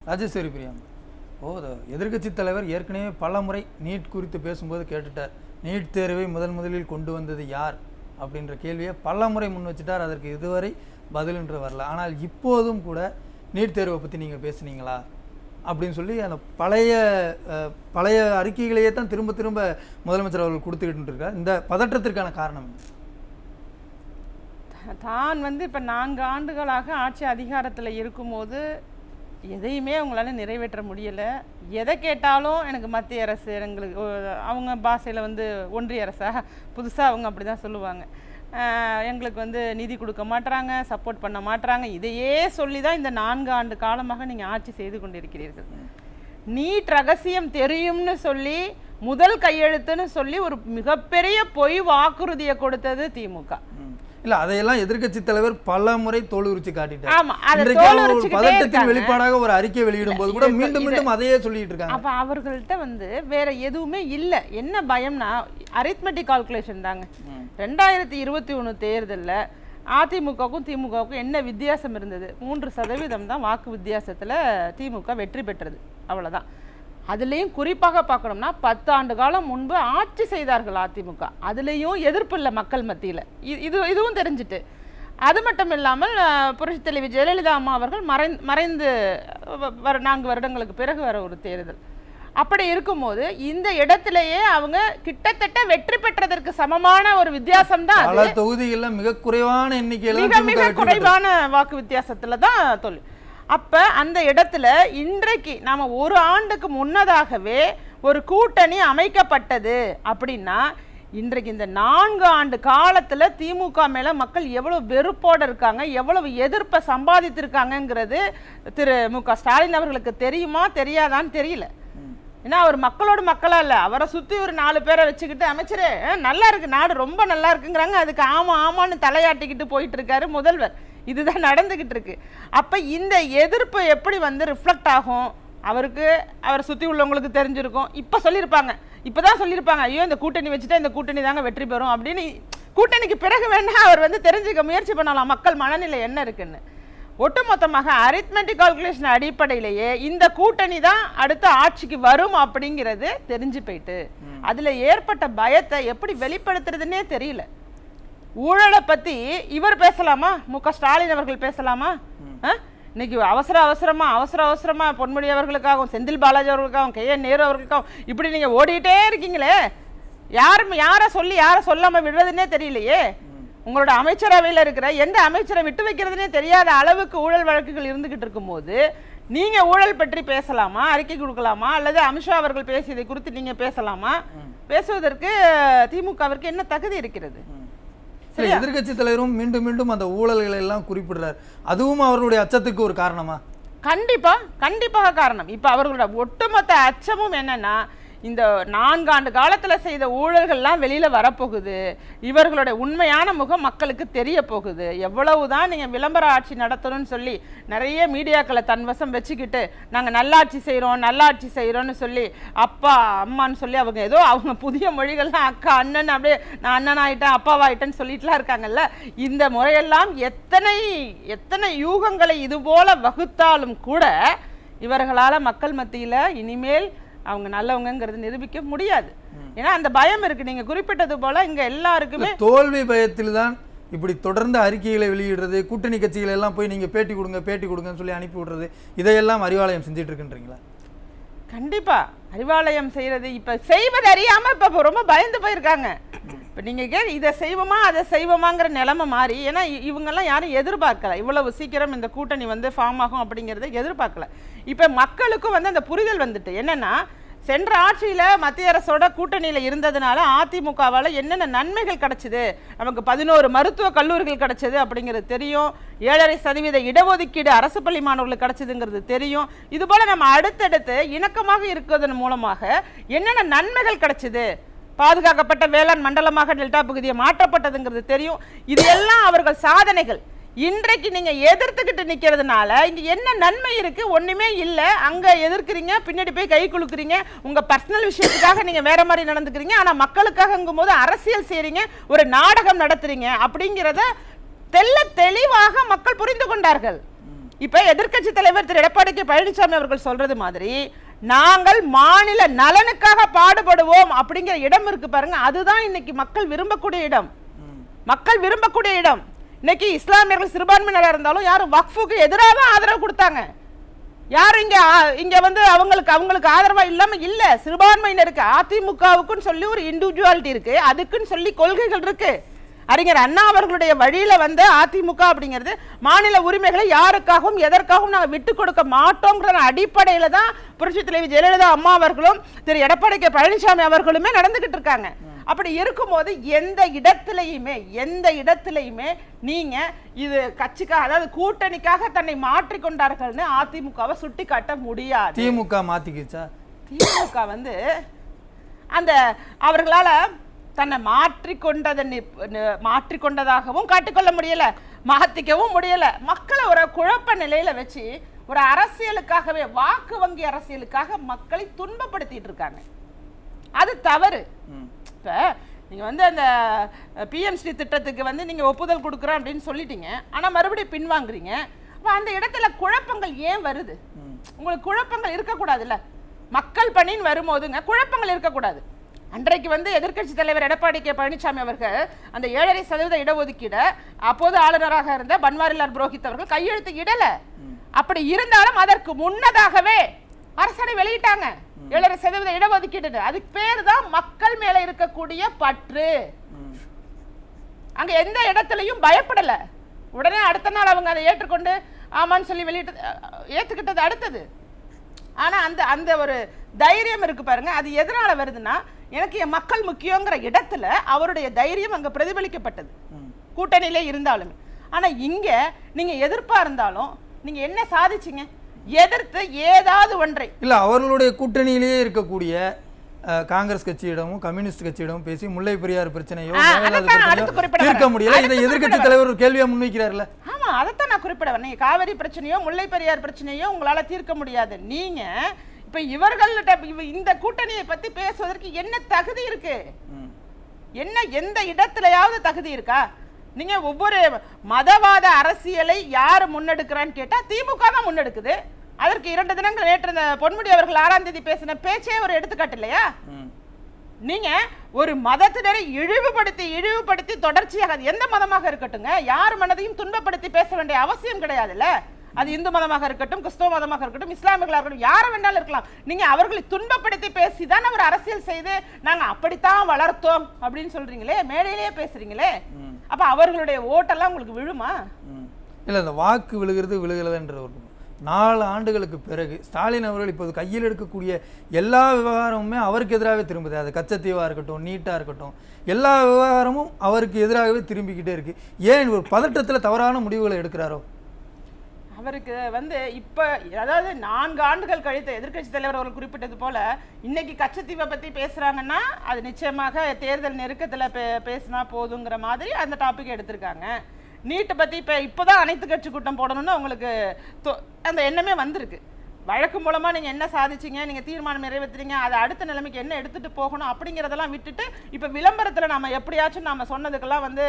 ராஜேஸ்வரி பிரியாங்க, எதிர்க்கட்சி தலைவர் ஏற்கனவே பல முறை நீட் குறித்து பேசும்போது கேட்டுட்டார். நீட் தேர்வை முதலில் கொண்டு வந்தது யார் அப்படின்ற கேள்வியை பல முறை முன் வச்சுட்டார். அதற்கு இதுவரை பதில் வரல. ஆனால் இப்போதும் கூட நீட் தேர்வை பற்றி நீங்கள் பேசுனீங்களா அப்படின்னு சொல்லி அந்த பழைய அறிக்கைகளையே தான் திரும்ப திரும்ப முதலமைச்சர் அவர்கள் கொடுத்துக்கிட்டு இருக்கார். இந்த பதற்றத்திற்கான காரணம் தான் இப்போ 4 ஆண்டுகளாக ஆட்சி அதிகாரத்தில் இருக்கும்போது எதையுமே அவங்களால நிறைவேற்ற முடியலை. எதை கேட்டாலும் எனக்கு மத்திய அரசு, எங்களுக்கு அவங்க பாஷையில் ஒன்றிய அரசா புதுசாக அவங்க அப்படி தான் சொல்லுவாங்க, எங்களுக்கு நிதி கொடுக்க மாட்டுறாங்க, சப்போர்ட் பண்ண மாட்டுறாங்க. இதையே சொல்லி தான் இந்த 4 ஆண்டு காலமாக நீங்கள் ஆட்சி செய்து கொண்டிருக்கிறீர்கள். நீட் ரகசியம் தெரியும்னு சொல்லி முதல் கையெழுத்துன்னு சொல்லி ஒரு மிகப்பெரிய பொய் வாக்குறுதியை கொடுத்தது திமுக. இல்ல, அதையெல்லாம் எதிர்க்கட்சி தலைவர் பல முறை தோல் உரிச்சு காட்டிட்டார். பதட்டத்தின் வெளிப்பாடாக ஒரு அறிக்கை வெளியிடும் போது கூட மீண்டும் மீண்டும் அதையே சொல்லிட்டு இருக்காங்க. அப்ப அவர்கள்ட்ட வேற எதுவுமே இல்ல. என்ன பயம்னா அரித்மெட்டிக் கால்குலேஷன் தாங்க. 2021 தேர்தல்ல அதிமுகவுக்கும் திமுகவுக்கும் என்ன வித்தியாசம் இருந்தது? 3% தான் வாக்கு வித்தியாசத்துல திமுக வெற்றி பெற்றது, அவ்வளவுதான். அதுலேயும் குறிப்பாக பார்க்கணும்னா 10 ஆண்டு காலம் முன்பு ஆட்சி செய்தார்கள் அதிமுக. அதுலேயும் எதிர்ப்பு இல்லை மக்கள் மத்தியில். இதுவும் தெரிஞ்சுட்டு, அது மட்டும் இல்லாமல் புரட்சித் தலைவி ஜெயலலிதா அம்மா அவர்கள் மறைந்து 4 வருடங்களுக்கு பிறகு வர ஒரு தேர்தல். அப்படி இருக்கும்போது இந்த இடத்திலேயே அவங்க கிட்டத்தட்ட வெற்றி பெற்றதற்கு சமமான ஒரு வித்தியாசம் தான். பல தொகுதிகளில் மிக குறைவான எண்ணிக்கையில் மிக குறைவான வாக்கு வித்தியாசத்துல தான் தோல்வி. அப்ப அந்த இடத்துல இன்றைக்கு நாம ஒரு ஆண்டுக்கு முன்னதாகவே ஒரு கூட்டணி அமைக்கப்பட்டது அப்படின்னா, இன்றைக்கு இந்த 4 ஆண்டு காலத்துல திமுக மேல மக்கள் எவ்வளவு வெறுப்போட இருக்காங்க, எவ்வளவு எதிர்ப்பை சம்பாதித்திருக்காங்கிறது திரு மு.க. ஸ்டாலின் அவர்களுக்கு தெரியுமா தெரியாதான்னு தெரியல. ஏன்னா அவர் மக்களோட மக்களா இல்ல, அவரை சுத்தி ஒரு 4 பேரை வச்சுக்கிட்டு அமைச்சரே நல்லா இருக்கு, நாடு ரொம்ப நல்லா இருக்குங்கிறாங்க, அதுக்கு ஆமா ஆமான்னு தலையாட்டிக்கிட்டு போயிட்டு இருக்காரு முதல்வர். இதுதான் நடந்துகிட்டு இருக்கு. அப்ப இந்த எதிர்ப்பு எப்படி ரிஃப்ளெக்ட் ஆகும்? அவரை சுத்தி உள்ளவங்களுக்கு தெரிஞ்சிருக்கும். இப்ப சொல்லியிருப்பாங்க, இப்பதான் சொல்லியிருப்பாங்க, ஐயோ இந்த கூட்டணி வச்சுட்டா இந்த கூட்டணி தாங்க வெற்றி பெறும் அப்படின்னு. கூட்டணிக்கு பிறகு வேணா அவர் தெரிஞ்சுக்க முயற்சி பண்ணலாம் மக்கள் மனநிலை என்ன இருக்குன்னு. ஒட்டுமொத்தமாக அரித்மெட்டிக் கால்குலேஷன் அடிப்படையிலேயே இந்த கூட்டணி தான் அடுத்த ஆட்சிக்கு வரும் அப்படிங்கிறது தெரிஞ்சு போயிட்டு, அதுல ஏற்பட்ட பயத்தை எப்படி வெளிப்படுத்துறதுன்னே தெரியல. ஊழலை பத்தி இவர் பேசலாமா? மு.க. ஸ்டாலின் அவர்கள் பேசலாமா? இன்னைக்கு அவசரமா பொன்முடி அவர்களுக்காகவும், செந்தில் பாலாஜி அவர்களுக்காகவும், K.N. நேரு அவர்களுக்காகவும் இப்படி நீங்க ஓடிட்டே இருக்கீங்களே, யாரை சொல்லி யாரை சொல்லாம விடுறதுன்னே தெரியலையே. உங்களோட அமைச்சரவையில் இருக்கிற எந்த அமைச்சரை விட்டு வைக்கிறதுனே தெரியாத அளவுக்கு ஊழல் வழக்குகள் இருந்துகிட்டு இருக்கும் போது நீங்க ஊழல் பற்றி பேசலாமா, அறிக்கை கொடுக்கலாமா, அல்லது அமித்ஷா அவர்கள் பேசியதை குறித்து நீங்க பேசலாமா? பேசுவதற்கு திமுகவிற்கு என்ன தகுதி இருக்கிறது? எதிர்கட்சி தலைவரும் மீண்டும் மீண்டும் அந்த ஊழல்களை எல்லாம் குறிப்பிடுறார். அதுவும் அவர்களுடைய அச்சத்துக்கு ஒரு காரணமா? கண்டிப்பாக காரணம். இப்ப அவர்களோட ஒட்டுமொத்த அச்சமும் என்னன்னா, இந்த 4 ஆண்டு காலத்துல செய்த ஊழல்கள்லாம் வெளியில வரப்போகுது, இவர்களுடைய உண்மையான முகம் மக்களுக்கு தெரிய போகுது. எவ்வளவுதான் நீங்க விளம்பர ஆட்சி நடத்தணும்னு சொல்லி நிறைய மீடியாக்களை தன்வசம் வச்சுக்கிட்டு நாங்க நல்லாட்சி செய்யறோம்னு சொல்லி அப்பா அம்மான்னு சொல்லி அவங்க புதிய மொழிகள்லாம் அக்கா அண்ணன் அப்படியே நான் அண்ணன் ஆயிட்டேன் அப்பாவாயிட்டேன்னு சொல்லிட்டுலாம் இருக்காங்கல்ல. இந்த முறையெல்லாம் எத்தனை யூகங்களை இது போல வகுத்தாலும் கூட இவர்களால மக்கள் மத்தியில இனிமேல் அவங்க நல்லவங்கிறது நிரூபிக்க முடியாது. ஏன்னா அந்த பயம் இருக்கு. நீங்க குறிப்பிட்டது போல இங்க எல்லாருக்குமே தோல்வி பயத்தில் தான் இப்படி தொடர்ந்து அறிக்கைகளை வெளியிடுறது, கூட்டணி கட்சிகளை எல்லாம் போய் நீங்க பேட்டி கொடுங்கன்னு சொல்லி அனுப்பி விடுறது, இதையெல்லாம் அறிவாலயம் செஞ்சுட்டு இருக்குன்றீங்களா? கண்டிப்பா அறிவாலயம் செய்யறது இப்ப செய்வது அறியாம இப்ப ரொம்ப பயந்து போயிருக்காங்க. இப்ப நீங்க இதை செய்வோமா அதை செய்வோமாங்கிற நிலைமை மாறி, ஏன்னா இவங்கெல்லாம் யாரும் எதிர்பார்க்கல இவ்வளவு சீக்கிரம் இந்த கூட்டணி ஃபார்ம் ஆகும் அப்படிங்கிறத எதிர்பார்க்கல. இப்ப மக்களுக்கும் அந்த புரிதல் வந்துட்டு என்னன்னா, சென்ற ஆட்சியில மத்திய அரசோட கூட்டணியில இருந்ததுனால அதிமுகவால என்னென்ன நன்மைகள் கிடைச்சது, நமக்கு 11 மருத்துவ கல்லூரிகள் கிடைச்சது அப்படிங்கிறது தெரியும், 7.5% இடஒதுக்கீடு அரசு பள்ளி மாணவர்களுக்கு கிடைச்சதுங்கிறது தெரியும். இது போல நம்ம அடுத்தடுத்து இணக்கமாக இருக்கிறதன் மூலமாக என்னென்ன நன்மைகள் கிடைச்சது, பாதுகாக்கப்பட்ட வேளாண் மண்டலமாக டெல்டா பகுதியை மாற்றப்பட்டதுங்கிறது தெரியும். இது எல்லாம் அவர்கள் சாதனைகள். இன்றைக்கு நீங்க எதிர்த்துக்கிட்டு நிக்கிறதுனால இங்க என்ன நன்மை இருக்கு? ஒண்ணுமே இல்ல. அங்க எதிர்க்கிறீங்க, பின்னாடி போய் கை குலுக்குறீங்க, உங்க பர்சனல் விஷயத்துக்காக நீங்க வேற மாதிரி நடந்துக்கிறீங்க. ஆனா மக்களுக்காகங்கும் போது அரசியல் செய்றீங்க, ஒரு நாடகம் நடத்துறீங்க அப்படிங்கிறத தெளிவாக மக்கள் புரிந்து கொண்டார்கள். இப்ப எதிர்க்கட்சி தலைவர் திரு எடப்பாடி கே பழனிசாமி அவர்கள் சொல்றது மாதிரி நாங்கள் மாநில நலனுக்காக பாடுபடுவோம் அப்படிங்கிற இடம் இருக்கு பாருங்க, அதுதான் இன்னைக்கு மக்கள் விரும்பக்கூடிய இடம். மக்கள் விரும்பக்கூடிய இடம். இன்னைக்கு இஸ்லாமியர்கள் சிறுபான்மையினராக இருந்தாலும் யாரும் வக்ஃபுக்கு எதிராக தான் ஆதரவு கொடுத்தாங்க. யாரும் இங்க வந்து அவங்களுக்கு ஆதரவா இல்லாம இல்ல. சிறுபான்மையினருக்கு அதிமுகவுக்குன்னு சொல்லி ஒரு இண்டிவிஜுவாலிட்டி இருக்கு, அதுக்குன்னு சொல்லி கொள்கைகள் இருக்கு. அறிஞர் அண்ணா அவர்களுடைய வழியில வந்து அதிமுக அப்படிங்கிறது மாநில உரிமைகளை யாருக்காகவும் எதற்காகவும் நாங்கள் விட்டு கொடுக்க மாட்டோங்கிற அடிப்படையில தான் புரட்சி தலைவி ஜெயலலிதா அம்மா அவர்களும் திரு எடப்பாடி கே பழனிசாமி அவர்களுமே நடந்துகிட்டு இருக்காங்க. அப்படி இருக்கும்போது எந்த இடத்திலையுமே நீங்க இது கட்சிக்காக, அதாவது கூட்டணிக்காக தன்னை மாற்றிக்கொண்டார்கள்னு அதிமுகவை சுட்டி காட்ட முடியாது. திமுக மாத்திக்கிச்சா? திமுக வந்து அந்த அவர்களால தன்னை மாற்றிக்கொண்டதாகவும் காட்டிக்கொள்ள முடியல, மாத்திக்கவும் முடியல. மக்களை ஒரு குழப்ப நிலையில வச்சு ஒரு அரசியலுக்காகவே, வாக்கு வங்கி அரசியலுக்காக மக்களை துன்பப்படுத்திட்டு இருக்காங்க. அது தவறு. இப்ப நீங்க வந்து அந்த பிஎம்சி திட்டத்துக்கு வந்து நீங்க ஒப்புதல் கொடுக்குறோம் அப்படின்னு சொல்லிட்டீங்க, ஆனா மறுபடியும் பின்வாங்குறீங்க. அப்ப அந்த இடத்துல குழப்பங்கள் ஏன் வருது? உங்களுக்கு குழப்பங்கள் இருக்கக்கூடாதுல்ல. மக்கள் பணின்னு வரும்போதுங்க குழப்பங்கள் இருக்கக்கூடாது. அன்றைக்கு வந்து எதிர்க்கட்சி தலைவர் எடப்பாடி கே பழனிசாமி அவர்கள் அந்த 7.5% இடஒதுக்கீடு அப்போது ஆளுநராக இருந்த பன்வாரிலால் புரோஹித் அவர்கள் கையெழுத்து இடல. அப்படி இருந்தாலும் அதற்கு முன்னதாகவே அரசாணை வெளியிட்டாங்க 7.5% இடஒதுக்கீடு. அதுக்கு பேரு தான் மக்கள் மேல இருக்கக்கூடிய பற்று. அங்க எந்த இடத்துலயும் பயப்படல. உடனே அடுத்த நாள் அவங்க அதை ஏற்றுக்கொண்டு ஆமான்னு சொல்லி ஏத்துக்கிட்டது அடுத்தது. ஆனா அந்த ஒரு தைரியம் இருக்கு பாருங்க, அது எதனால வருதுன்னா, எனக்கு என் மக்கள் முக்கியங்கிற இடத்துல அவருடைய தைரியம் அங்க பிரதிபலிக்கப்பட்டது, கூட்டணியிலே இருந்தாலும். ஆனா இங்க நீங்க எதிர்ப்பா இருந்தாலும் நீங்க என்ன சாதிச்சீங்க? எதிர்த்து ஏதாவது ஒன்றை இல்ல, அவர்களுடைய கூட்டணியிலேயே இருக்கக்கூடிய காங்கிரஸ் கட்சியிடமும் கம்யூனிஸ்ட் கட்சியிடமும் பேசி முல்லை பெரியார் பிரச்சனையோ தீர்க்க முடியல. இதை எதிர்க்கட்சி தலைவர் ஒரு கேள்வியா முன்வைக்கிறார்ல. ஆமா, அதைத்தான் நான் குறிப்பிடுவேன். நீங்க காவிரி பிரச்சனையோ முல்லை பெரியார் பிரச்சனையோ உங்களால தீர்க்க முடியாது. நீங்க இப்ப இவர்கள்ட்ட இந்த கூட்டணியை பத்தி பேசுவதற்கு என்ன தகுதி இருக்கு? எந்த இடத்துலயாவது தகுதி இருக்கா? நீங்க ஒவ்வொரு மதவாத அரசியலை யாரு முன்னெடுக்கிறான்னு கேட்டா திமுக தான் முன்னெடுக்குது. அதற்கு 2 தினங்கள் நேற்று பொன்முடி அவர்கள் 6ஆம் தேதி பேசின பேச்சே ஒரு எடுத்துக்காட்டு இல்லையா? நீங்க ஒரு மதத்தினரை இழிவுபடுத்தி தொடர்ச்சியாக, எந்த மதமாக இருக்கட்டுங்க, யார் மனதையும் துன்பப்படுத்தி பேச வேண்டிய அவசியம் கிடையாதுல்ல. அது இந்து மதமாக இருக்கட்டும், கிறிஸ்தவ மதமாக இருக்கட்டும், இஸ்லாமியர்களாக இருக்கட்டும், யாரை வேண்டாலும் இருக்கலாம். நீங்க அவர்களை துன்பப்படுத்தி பேசிதான் அவர் அரசியல் செய்து நாங்க அப்படித்தான் வளர்த்தோம் அப்படின்னு சொல்றீங்களே, மேடையிலேயே பேசுறீங்களே. அப்ப அவர்களுடைய ஓட்டெல்லாம் உங்களுக்கு விழுமா? இல்ல, இந்த வாக்கு விழுகிறதுன்ற ஒரு 4 ஆண்டுகளுக்கு பிறகு ஸ்டாலின் அவர்கள் இப்போது கையில் எடுக்கக்கூடிய எல்லா விவகாரமுமே அவருக்கு எதிராகவே திரும்புது. அது கச்சத்தீவாக இருக்கட்டும், நீட்டாக இருக்கட்டும், எல்லா விவகாரமும் அவருக்கு எதிராகவே திரும்பிக்கிட்டே இருக்கு. ஏன் ஒரு பதட்டத்தில் தவறான முடிவுகளை எடுக்கிறாரோ? அவருக்கு வந்து இப்ப, அதாவது 4 ஆண்டுகள் கழித்து எதிர்க்கட்சி தலைவர் அவர்கள் குறிப்பிட்டது போல இன்னைக்கு கச்சத்தீவை பத்தி பேசுறாங்கன்னா அது நிச்சயமாக தேர்தல் நெருக்கத்துல பேசினா போதுங்கிற மாதிரி அந்த டாபிக் எடுத்திருக்காங்க. நீட்டை பத்தி இப்பதான் அனைத்து கட்சி கூட்டம் போடணும்னு உங்களுக்கு அந்த எண்ணமே வந்திருக்கு. வழக்கு மூலமா நீங்க என்ன சாதிச்சீங்க, நீங்க தீர்மானம் நிறைவேற்றுறீங்க, அதை அடுத்த நிலைமைக்கு என்ன எடுத்துட்டு போகணும் அப்படிங்கறதெல்லாம் விட்டுட்டு இப்ப விளம்பரத்துல நாம எப்படியாச்சும் நாம சொன்னதுக்கெல்லாம் வந்து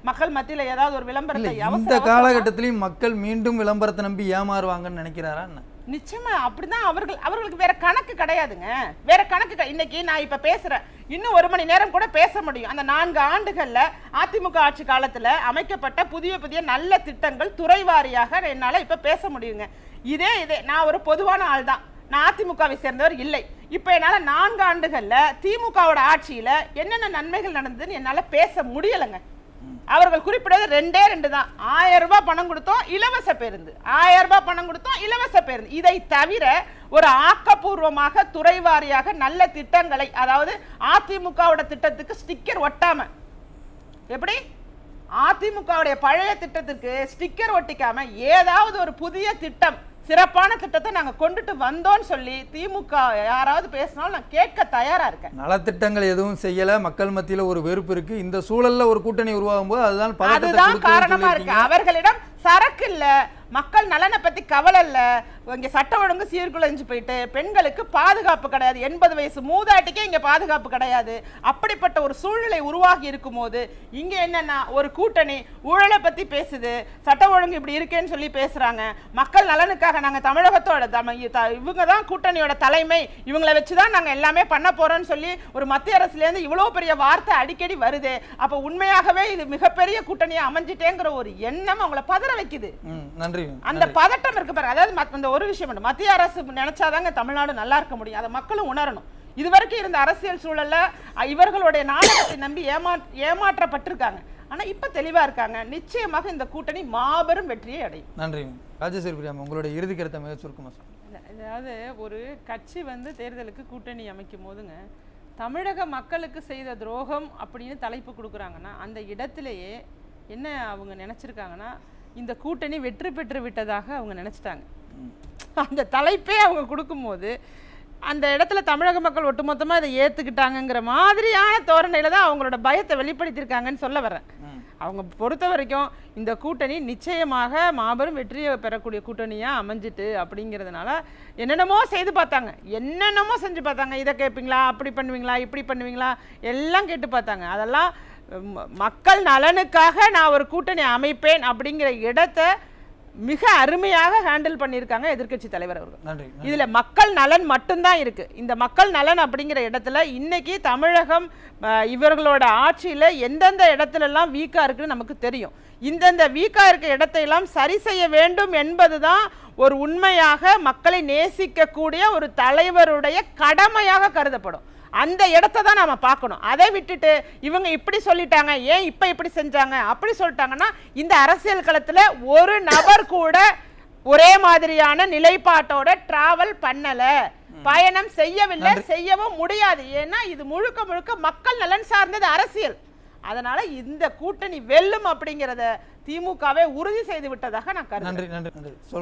மக்கள் மத்தியில ஏதாவது ஒரு விளம்பரத்தை இந்த காலகட்டத்திலையும் மக்கள் மீண்டும் விளம்பரத்தை நம்பி ஏமாறுவாங்கன்னு நினைக்கிறாரா? நிச்சயமா அப்படிதான். அவர்களுக்கு வேற கணக்கு கிடையாதுங்க. வேற கணக்கு. இன்னைக்கு நான் இப்ப பேசுறேன், இன்னும் 1 மணி நேரம் கூட பேச முடியும். அந்த 4 ஆண்டுகள்ல அதிமுக ஆட்சி காலத்துல அமைக்கப்பட்ட புதிய நல்ல திட்டங்கள் துறை வாரியாக என்னால இப்ப பேச முடியுங்க. இதே நான் ஒரு பொதுவான ஆள் தான், நான் அதிமுகவை சேர்ந்தவர் இல்லை. இப்ப என்னால 4 ஆண்டுகள்ல திமுகவோட ஆட்சியில என்னென்ன நன்மைகள் நடந்ததுன்னு என்னால பேச முடியலைங்க. அவர்கள் குறிப்பிட்டது 2 தான். 1000 ரூபாய் பணம் கொடுத்தோம், இலவச பேருந்து. 1000 ரூபாய் பணம் கொடுத்தோம், இலவச பேருந்து. இதை தவிர ஒரு ஆக்கப்பூர்வமாக துறை வாரியாக நல்ல திட்டங்களை, அதாவது அதிமுகவோட திட்டத்துக்கு ஸ்டிக்கர் ஒட்டாம, எப்படி அதிமுகவுடைய பழைய திட்டத்துக்கு ஸ்டிக்கர் ஒட்டிக்காம ஏதாவது ஒரு புதிய திட்டம், சிறப்பான திட்டத்தை நாங்க கொண்டுட்டு வந்தோம்னு சொல்லி திமுக யாராவது பேசினாலும் நான் கேட்க தயாரா இருக்கேன். நலத்திட்டங்கள் எதுவும் செய்யல, மக்கள் மத்தியில ஒரு வெறுப்பு இருக்கு. இந்த சூழல்ல ஒரு கூட்டணி உருவாகும் போது அதுதான் காரணமா இருக்கு. அவர்களிடம் சரக்கு இல்ல, மக்கள் நலனை பத்தி கவலை இல்ல, இங்க சட்ட ஒழுங்கு சீர்குலைஞ்சு போயிட்டு பெண்களுக்கு பாதுகாப்பு கிடையாது, 80 வயசு மூதாட்டிக்கே இங்க பாதுகாப்பு கிடையாது. அப்படிப்பட்ட ஒரு சூழ்நிலை உருவாகி இருக்கும் போது இங்க என்னன்னா ஒரு கூட்டணி ஊழலை பத்தி பேசுது, சட்ட ஒழுங்கு இப்படி இருக்கேன்னு சொல்லி பேசுறாங்க. மக்கள் நலனுக்காக நாங்க தமிழகத்தோட இவங்க தான் கூட்டணியோட தலைமை, இவங்களை வச்சுதான் நாங்க எல்லாமே பண்ண போறோம்னு சொல்லி ஒரு மத்திய அரசுல இருந்து இவ்வளவு பெரிய வார்த்தை அடிக்கடி வருது. அப்ப உண்மையாகவே இது மிகப்பெரிய கூட்டணியா அமைஞ்சிட்டேங்கிற ஒரு எண்ணம் அவங்களை பதற வைக்குது. நன்றி. அந்த பதட்டம் இருக்கு பாருங்க. அதாவது அந்த ஒரு விஷயம், மத்திய அரசு நினைச்சாதாங்க தமிழ்நாடு நல்லா இருக்க முடியும், அதை மக்களும் உணரணும். இதுவரைக்கும் இருந்த அரசியல் சூழல்ல இவர்களுடைய நாடகத்தை நம்பி ஏமாற்றப்பட்டிருக்காங்க. ஆனா இப்ப தெளிவா இருக்காங்க. நிச்சயமாக இந்த கூட்டணி மாபெரும் வெற்றியை அடையும். நன்றி. ராஜேஸ்வரி பிரியா, உங்களுடைய இறுதி கருத்தை மிக சுருக்கமா சொல்லுங்க. அதாவது ஒரு கட்சி தேர்தலுக்கு கூட்டணி அமைக்கும் போதுங்க தமிழக மக்களுக்கு செய்த துரோகம் அப்படின்னு தலைப்பு கொடுக்குறாங்கன்னா அந்த இடத்திலேயே என்ன அவங்க நினைச்சிருக்காங்கன்னா இந்த கூட்டணி வெற்றி பெற்று விட்டதாக அவங்க நினைச்சிட்டாங்க. அந்த தலைப்பே அவங்க கொடுக்கும்போது அந்த இடத்துல தமிழக மக்கள் ஒட்டுமொத்தமாக இதை ஏற்றுக்கிட்டாங்கங்கிற மாதிரியான தோரணையில தான் அவங்களோட பயத்தை வெளிப்படுத்தியிருக்காங்கன்னு சொல்ல வரேன். அவங்க பொறுத்த வரைக்கும் இந்த கூட்டணி நிச்சயமாக மாபெரும் வெற்றியை பெறக்கூடிய கூட்டணியாக அமைஞ்சிட்டு அப்படிங்கிறதுனால என்னென்னமோ செய்து பார்த்தாங்க, என்னென்னமோ செஞ்சு பார்த்தாங்க. இதை கேட்பீங்களா, அப்படி பண்ணுவீங்களா, இப்படி பண்ணுவீங்களா, எல்லாம் கேட்டு பார்த்தாங்க. அதெல்லாம் மக்கள் நலனுக்காக நான் ஒரு கூட்டணி அமைப்பேன் அப்படிங்கிற இடத்தை மிக அருமையாக ஹேண்டில் பண்ணியிருக்காங்க எதிர்க்கட்சி தலைவர் அவர்கள். இதுல மக்கள் நலன் மட்டும்தான் இருக்கு. இந்த மக்கள் நலன் அப்படிங்கிற இடத்துல இன்னைக்கு தமிழகம் இவர்களோட ஆட்சியில எந்தெந்த இடத்துல எல்லாம் வீக்கா இருக்குன்னு நமக்கு தெரியும். இந்தந்த வீக்கா இருக்க இடத்தையெல்லாம் சரி செய்ய வேண்டும் என்பதுதான் ஒரு உண்மையாக மக்களை நேசிக்கக்கூடிய ஒரு தலைவருடைய கடமையாக கருதப்படும். அந்த இடத்தை தான் நாம பார்க்கணும். அதை விட்டுட்டு இவங்க இப்படி சொல்லிட்டாங்க, ஏன் இப்ப இப்படி செஞ்சாங்க அப்படி சொல்லிட்டாங்கன்னா இந்த அரசியல் களத்துல ஒரு நபர் கூட ஒரே மாதிரியான நிலைப்பாட்டோட டிராவல் பண்ணல, பயணம் செய்யவில்லை, செய்யவும் முடியாது. ஏன்னா இது முழுக்க முழுக்க மக்கள் நலன் சார்ந்தது அரசியல். அதனால இந்த கூட்டணி வெல்லும் அப்படிங்கறத திமுகவே உறுதி செய்து விட்டதாக நான் கருதுறேன்.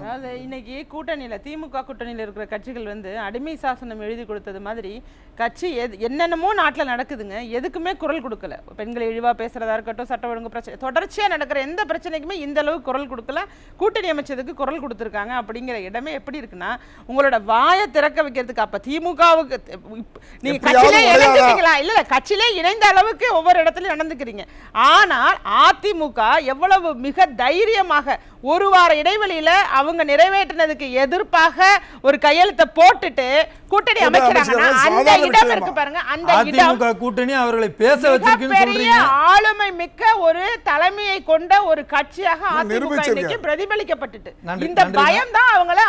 அதாவது இன்னைக்கு கூட்டணியில திமுக கூட்டணியில இருக்கிற கட்சிகள் அடிமை சாசனம் எழுதி கொடுத்தது மாதிரி கட்சி என்னென்னமோ நாட்டில் நடக்குதுங்க, எதுக்குமே குரல் கொடுக்கல. பெண்களை இழிவா பேசுறதா இருக்கட்டும், சட்ட ஒழுங்கு பிரச்சனை, தொடர்ச்சியா நடக்கிற எந்த பிரச்சனைக்குமே இந்த அளவு குரல் கொடுக்கல. கூட்டணி அமைச்சதுக்கு குரல் கொடுத்துருக்காங்க. அப்படிங்கிற இடமே எப்படி இருக்குன்னா உங்களோட வாயை திறக்க வைக்கிறதுக்கு அப்ப திமுகவுக்கு நீங்க கட்சியிலே இணைந்துட்டீங்களா? இல்ல கட்சியிலே இணைந்த அளவுக்கு ஒவ்வொரு இடத்துலயும் நடந்துக்கிறீங்க. ஆனால் அதிமுக எவ்வளவு மிக தைரியமாக ஒரு வார இடைவெளியில அவங்க நிறைவேற்றினதுக்கு எதிர்ப்பாக ஒரு கையெழுத்தை போட்டுட்டு கூட்டணி அமைக்கிறாங்கன்னா அந்த இடம் இருக்கு பாருங்க. அந்த இடம் கூட்டணி அவர்களை பேச வச்சிருக்குன்னு சொல்றீங்க. ஆளுமை மிக்க ஒரு தலைமையை கொண்ட ஒரு கட்சியாக அதிமுக இன்னைக்கு பிரதிபலிக்கப்பட்டுட்டு இந்த பயம் தான் அவங்கள